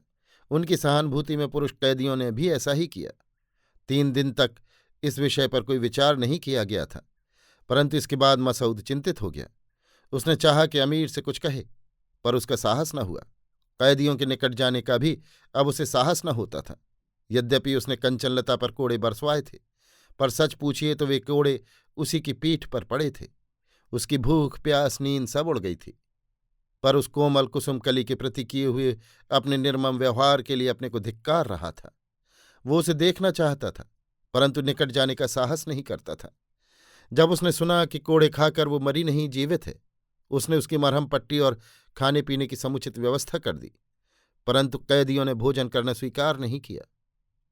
उनकी सहानुभूति में पुरुष कैदियों ने भी ऐसा ही किया। 3 दिन तक इस विषय पर कोई विचार नहीं किया गया था, परंतु इसके बाद मसूद चिंतित हो गया। उसने चाहा कि अमीर से कुछ कहे, पर उसका साहस न हुआ। कैदियों के निकट जाने का भी अब उसे साहस न होता था। यद्यपि उसने कंचनलता पर कोड़े बरसवाए थे, पर सच पूछिए तो वे कोड़े उसी की पीठ पर पड़े थे। उसकी भूख, प्यास, नींद सब उड़ गई थी। पर उस कोमल कुसुम कली के प्रति किए हुए अपने निर्मम व्यवहार के लिए अपने को धिक्कार रहा था। वो उसे देखना चाहता था, परंतु निकट जाने का साहस नहीं करता था। जब उसने सुना कि कोड़े खाकर वो मरी नहीं, जीवित है, उसने उसकी मरहम पट्टी और खाने पीने की समुचित व्यवस्था कर दी। परंतु कैदियों ने भोजन करना स्वीकार नहीं किया।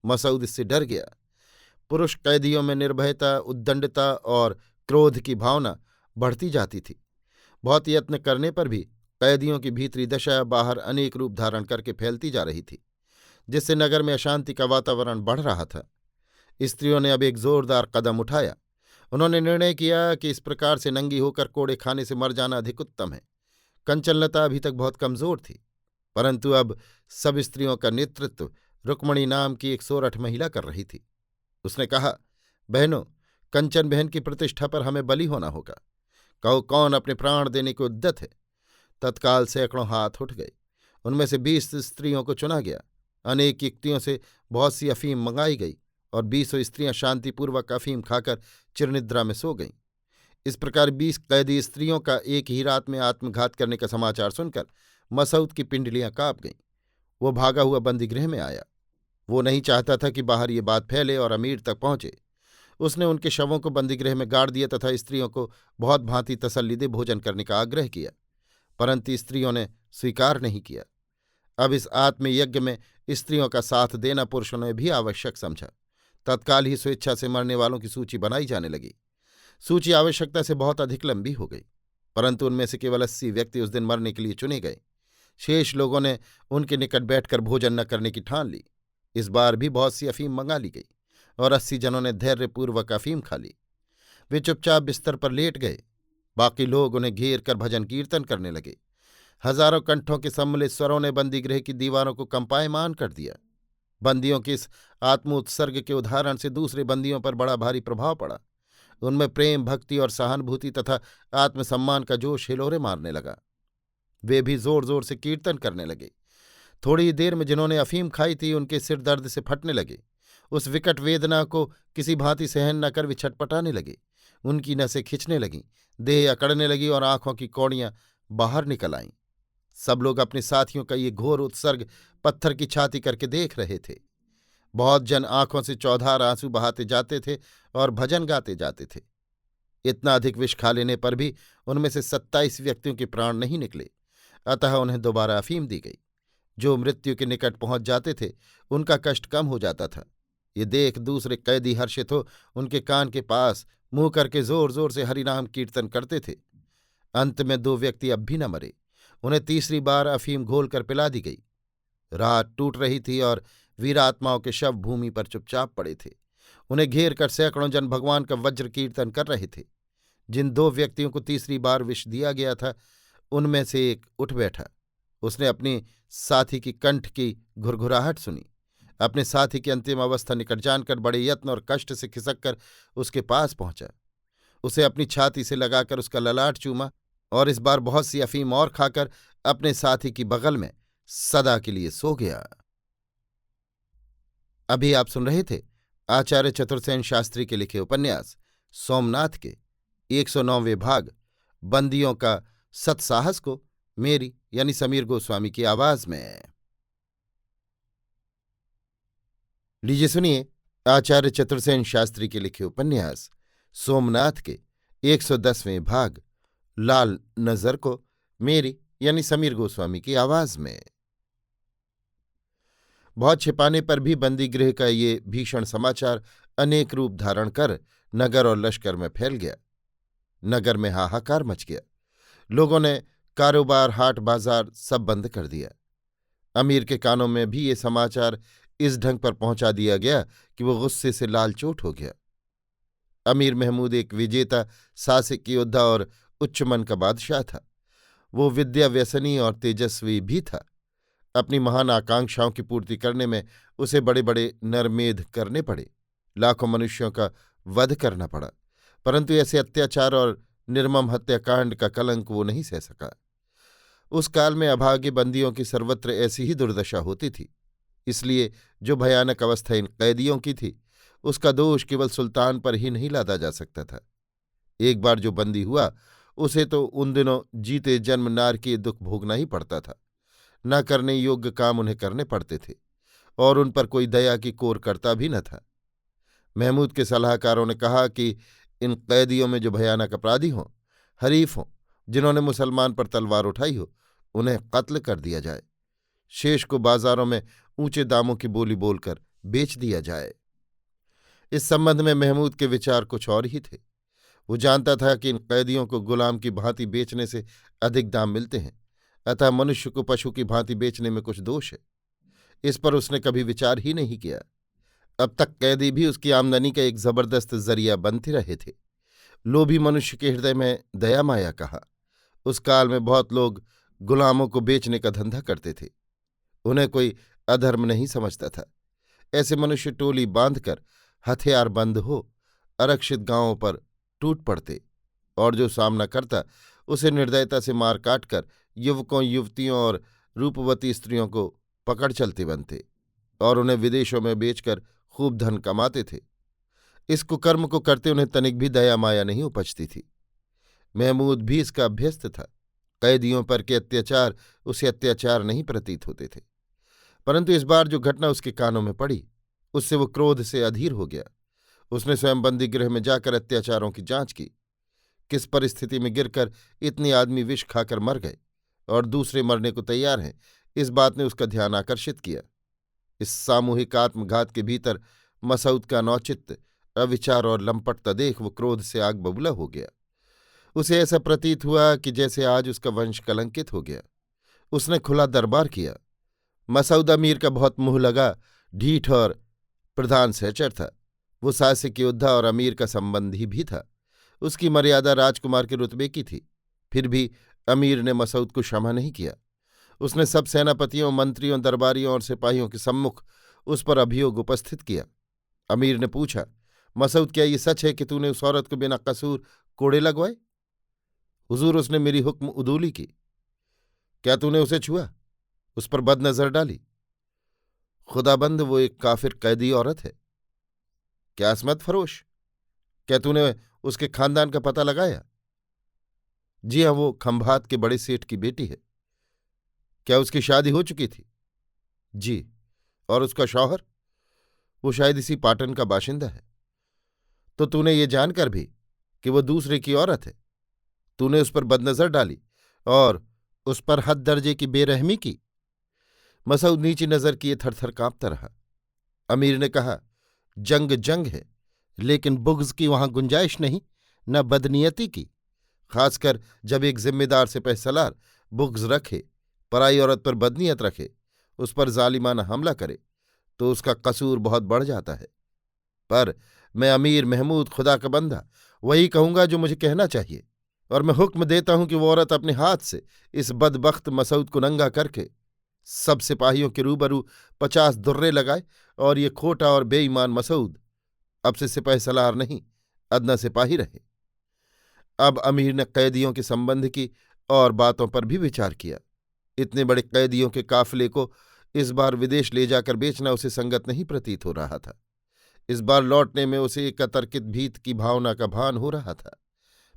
मसूद इससे डर गया। पुरुष कैदियों में निर्भयता, उद्दंडता और क्रोध की भावना बढ़ती जाती थी। बहुत यत्न करने पर भी कैदियों की भीतरी दशा बाहर अनेक रूप धारण करके फैलती जा रही थी, जिससे नगर में अशांति का वातावरण बढ़ रहा था। स्त्रियों ने अब एक जोरदार कदम उठाया। उन्होंने निर्णय किया कि इस प्रकार से नंगी होकर कोड़े खाने से मर जाना अधिक उत्तम है। कंचनलता अभी तक बहुत कमजोर थी, परंतु अब सब स्त्रियों का नेतृत्व रुक्मणी नाम की एक सोरठ महिला कर रही थी। उसने कहा, बहनों, कंचन बहन की प्रतिष्ठा पर हमें बली होना होगा। कहो, कौन अपने प्राण देने को उद्यत है? तत्काल सैकड़ों हाथ उठ गए। उनमें से 20 स्त्रियों को चुना गया। अनेक युक्तियों से बहुत सी अफीम मंगाई गई और 20 स्त्रियां शांतिपूर्वक अफीम खाकर चिरनिद्रा में सो गईं। इस प्रकार 20 कैदी स्त्रियों का एक ही रात में आत्मघात करने का समाचार सुनकर मसूद की पिंडलियां कांप गईं। वो भागा हुआ बंदीगृह में आया। वो नहीं चाहता था कि बाहर ये बात फैले और अमीर तक पहुंचे। उसने उनके शवों को बंदीगृह में गाड़ दिया तथा स्त्रियों को बहुत भांति तसल्ली दे भोजन करने का आग्रह किया, परंतु स्त्रियों ने स्वीकार नहीं किया। अब इस आत्मयज्ञ में स्त्रियों का साथ देना पुरुषों ने भी आवश्यक समझा। तत्काल ही स्वेच्छा से मरने वालों की सूची बनाई जाने लगी। सूची आवश्यकता से बहुत अधिक लंबी हो गई, परंतु उनमें से केवल 80 व्यक्ति उस दिन मरने के लिए चुने गए। शेष लोगों ने उनके निकट बैठकर भोजन न करने की ठान ली। इस बार भी बहुत सी अफीम मंगा ली गई और 80 जनों ने धैर्यपूर्वक अफीम खा ली। वे चुपचाप बिस्तर पर लेट गए। बाकी लोग उन्हें घेर कर भजन कीर्तन करने लगे। हजारों कंठों के सम्मिलित स्वरों ने बंदीगृह की दीवारों को कंपायमान कर दिया। बंदियों के इस आत्मोत्सर्ग के उदाहरण से दूसरे बंदियों पर बड़ा भारी प्रभाव पड़ा। उनमें प्रेम, भक्ति और सहानुभूति तथा आत्मसम्मान का जोश हिलोरे मारने लगा। वे भी जोर जोर से कीर्तन करने लगे। थोड़ी देर में जिन्होंने अफीम खाई थी उनके सिर दर्द से फटने लगे। उस विकट वेदना को किसी भांति सहन न कर वे छटपटाने लगे। उनकी नसें खिंचने लगीं, देह अकड़ने लगी और आंखों की कौड़ियां बाहर निकल आईं। सब लोग अपने साथियों का ये घोर उत्सर्ग पत्थर की छाती करके देख रहे थे। बहुत जन आंखों से चौधार आंसू बहाते जाते थे और भजन गाते जाते थे। इतना अधिक विष खा लेने पर भी उनमें से 27 व्यक्तियों के प्राण नहीं निकले। अतः उन्हें दोबारा अफीम दी गई। जो मृत्यु के निकट पहुंच जाते थे उनका कष्ट कम हो जाता था। ये देख दूसरे कैदी हर्षित हो उनके कान के पास मुंह करके जोर जोर से हरिनाम कीर्तन करते थे। अंत में 2 व्यक्ति अब भी न मरे। उन्हें तीसरी बार अफीम घोलकर पिला दी गई। रात टूट रही थी और वीरात्माओं के शव भूमि पर चुपचाप पड़े थे। उन्हें घेर कर सैकड़ों जन भगवान का वज्र कीर्तन कर रहे थे। जिन 2 व्यक्तियों को तीसरी बार विष दिया गया था उनमें से एक उठ बैठा। उसने अपनी साथी की कंठ की घुरघुराहट सुनी। अपने साथी की अंतिम अवस्था निकट जानकर बड़े यत्न और कष्ट से खिसककर उसके पास पहुंचा। उसे अपनी छाती से लगाकर उसका ललाट चूमा और इस बार बहुत सी अफीम और खाकर अपने साथी की बगल में सदा के लिए सो गया। अभी आप सुन रहे थे आचार्य चतुर्सेन शास्त्री के लिखे उपन्यास सोमनाथ के 109वें भाग बंदियों का सत्साहस को मेरी यानी समीर गोस्वामी की आवाज में। लीजिए सुनिए आचार्य चतुर्सेन शास्त्री के लिखे उपन्यास सोमनाथ के 110वें भाग लाल नजर को मेरी यानी समीर गोस्वामी की आवाज में। बहुत छिपाने पर भी बंदीगृह का ये भीषण समाचार अनेक रूप धारण कर नगर और लश्कर में फैल गया। नगर में हाहाकार मच गया। लोगों ने कारोबार हाट बाजार सब बंद कर दिया। अमीर के कानों में भी ये समाचार इस ढंग पर पहुंचा दिया गया कि वो गुस्से से लालचोट हो गया। अमीर महमूद एक विजेता साहसिक योद्धा और उच्च मन का बादशाह था। वो विद्या व्यसनी और तेजस्वी भी था। अपनी महान आकांक्षाओं की पूर्ति करने में उसे बड़े बड़े नरमेध करने पड़े। लाखों मनुष्यों का वध करना पड़ा, परंतु ऐसे अत्याचार और निर्मम हत्याकांड का कलंक वो नहीं सह सका। उस काल में अभागे बंदियों की सर्वत्र ऐसी ही दुर्दशा होती थी। इसलिए जो भयानक अवस्था इन कैदियों की थी उसका दोष केवल सुल्तान पर ही नहीं लादा जा सकता था। एक बार जो बंदी हुआ उसे तो उन दिनों जीते जन्म नार के दुख भोगना ही पड़ता था। न करने योग्य काम उन्हें करने पड़ते थे और उन पर कोई दया की कोर करता भी न था। महमूद के सलाहकारों ने कहा कि इन कैदियों में जो भयानक अपराधी हों, हरीफ हों, जिन्होंने मुसलमान पर तलवार उठाई हो, उन्हें कत्ल कर दिया जाए। शेष को बाजारों में ऊंचे दामों की बोली बोलकर बेच दिया जाए। इस संबंध में महमूद के विचार कुछ और ही थे। वो जानता था कि इन कैदियों को गुलाम की भांति बेचने से अधिक दाम मिलते हैं, अतः मनुष्य को पशु की भांति बेचने में कुछ दोष है। इस पर उसने कभी विचार ही नहीं किया। अब तक कैदी भी उसकी आमदनी का एक जबरदस्त जरिया बनते रहे थे। लोभी मनुष्य के हृदय में दया माया कहा। उस काल में बहुत लोग गुलामों को बेचने का धंधा करते थे। उन्हें कोई अधर्म नहीं समझता था। ऐसे मनुष्य टोली बांधकर हथियार बंद हो आरक्षित गांवों पर टूट पड़ते और जो सामना करता उसे निर्दयता से मार काट कर युवकों युवतियों और रूपवती स्त्रियों को पकड़ चलते बनते और उन्हें विदेशों में बेचकर खूब धन कमाते थे। इस कुकर्म को करते उन्हें तनिक भी दया माया नहीं उपजती थी। महमूद भी इसका अभ्यस्त था। कैदियों पर के अत्याचार उसे अत्याचार नहीं प्रतीत होते थे, परंतु इस बार जो घटना उसके कानों में पड़ी उससे वो क्रोध से अधीर हो गया। उसने स्वयं बंदीगृह में जाकर अत्याचारों की जांच की। किस परिस्थिति में गिरकर इतने आदमी विष खाकर मर गए और दूसरे मरने को तैयार हैं, इस बात ने उसका ध्यान आकर्षित किया। इस सामूहिक आत्मघात के भीतर मसऊद का नौचित्त अविचार और लंपटता देख वो क्रोध से आग बबूला हो गया। उसे ऐसा प्रतीत हुआ कि जैसे आज उसका वंश कलंकित हो गया। उसने खुला दरबार किया। मसऊद अमीर का बहुत मुंह लगा ढीठ और प्रधान सहचर था। वो साहसिक योद्धा और अमीर का संबंधी भी था। उसकी मर्यादा राजकुमार के रुतबे की थी। फिर भी अमीर ने मसऊद को क्षमा नहीं किया। उसने सब सेनापतियों, मंत्रियों, दरबारियों और सिपाहियों के सम्मुख उस पर अभियोग उपस्थित किया। अमीर ने पूछा, मसऊद, क्या ये सच है कि तूने उस औरत को बिना कसूर कोड़े लगवाए? हुजूर, उसने मेरी हुक्म उदूली की। क्या तूने उसे छुआ, उस पर बदनजर डाली? खुदाबंद, वो एक काफिर कैदी औरत है। क्या असमत फरोश, क्या तूने उसके खानदान का पता लगाया? जी हां, वो खंभात के बड़े सेठ की बेटी है। क्या उसकी शादी हो चुकी थी? जी। और उसका शौहर? वो शायद इसी पाटन का बाशिंदा है। तो तूने ये जानकर भी कि वो दूसरे की औरत है, तूने उस पर बदनजर डाली और उस पर हद दर्जे की बेरहमी की? मसऊद नीची नजर किए थरथर कांपता रहा। अमीर ने कहा, जंग जंग है, लेकिन बुग़्ज़ की वहां गुंजाइश नहीं, न बदनीयती की। खासकर जब एक जिम्मेदार सिपहसालार बुग़्ज़ रखे, पराई औरत पर बदनीयत रखे, उस पर जालिमाना हमला करे, तो उसका कसूर बहुत बढ़ जाता है। पर मैं अमीर महमूद खुदा का बंदा वही कहूंगा जो मुझे कहना चाहिए, और मैं हुक्म देता हूं कि वो औरत अपने हाथ से इस बदबख्त मसूद को नंगा करके सब सिपाहियों के रूबरू 50 दुर्रे लगाए, और ये खोटा और बेईमान मसूद अब से सिपहसालार नहीं, अदना सिपाही रहे। अब अमीर ने कैदियों के संबंध की और बातों पर भी विचार किया। इतने बड़े कैदियों के काफिले को इस बार विदेश ले जाकर बेचना उसे संगत नहीं प्रतीत हो रहा था। इस बार लौटने में उसे एक अतर्कित भीत की भावना का भान हो रहा था।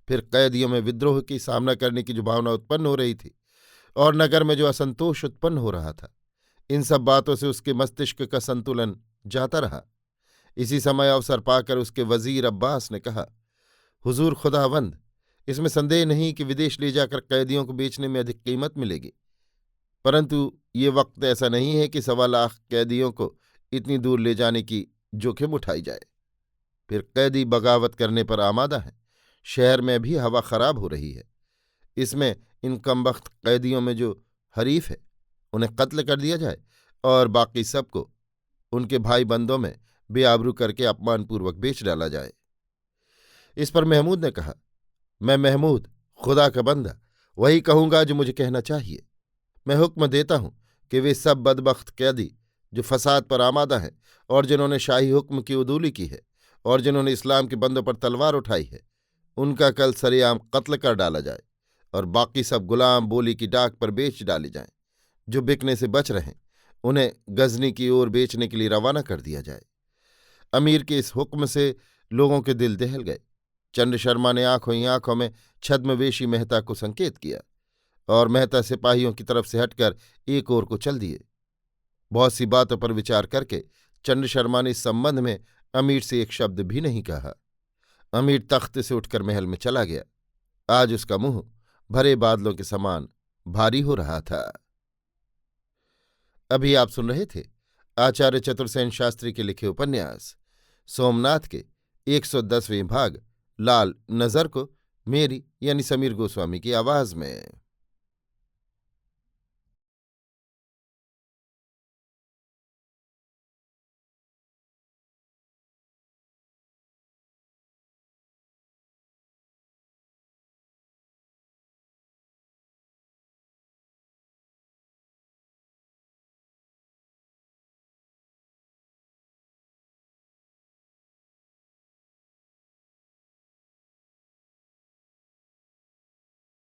फिर कैदियों में विद्रोह की सामना करने की जो भावना उत्पन्न हो रही थी, और नगर में जो असंतोष उत्पन्न हो रहा था, इन सब बातों से उसके मस्तिष्क का संतुलन जाता रहा। इसी समय अवसर पाकर उसके वजीर अब्बास ने कहा, हुजूर खुदावंद, इसमें संदेह नहीं कि विदेश ले जाकर कैदियों को बेचने में अधिक कीमत मिलेगी, परंतु ये वक्त ऐसा नहीं है कि 1.25 लाख कैदियों को इतनी दूर ले जाने की जोखिम उठाई जाए। फिर कैदी बगावत करने पर आमादा है। शहर में भी हवा खराब हो रही है। इसमें इन कमबख्त कैदियों में जो हरीफ है उन्हें कत्ल कर दिया जाए, और बाकी सबको उनके भाई बंदों में बेआबरू करके अपमानपूर्वक बेच डाला जाए। इस पर महमूद ने कहा, मैं महमूद खुदा का बंदा वही कहूंगा जो मुझे कहना चाहिए। मैं हुक्म देता हूं कि वे सब बदबख्त कैदी जो फसाद पर आमादा हैं, और जिन्होंने शाही हुक्म की उदूली की है, और जिन्होंने इस्लाम के बंदों पर तलवार उठाई है, उनका कल सरेआम कत्ल कर डाला जाए, और बाकी सब गुलाम बोली की डाक पर बेच डाले जाएं। जो बिकने से बच रहे उन्हें गजनी की ओर बेचने के लिए रवाना कर दिया जाए। अमीर के इस हुक्म से लोगों के दिल दहल गए। चंद्र शर्मा ने आंखों ही आंखों में छद्मवेशी मेहता को संकेत किया, और मेहता सिपाहियों की तरफ से हटकर एक ओर को चल दिए। बहुत सी बातों पर विचार करके चंद्र शर्मा ने इस संबंध में अमीर से एक शब्द भी नहीं कहा। अमीर तख्त से उठकर महल में चला गया। आज उसका मुंह भरे बादलों के समान भारी हो रहा था। अभी आप सुन रहे थे आचार्य चतुर्सेन शास्त्री के लिखे उपन्यास सोमनाथ के 110वें भाग लाल नज़र को मेरी यानी समीर गोस्वामी की आवाज में।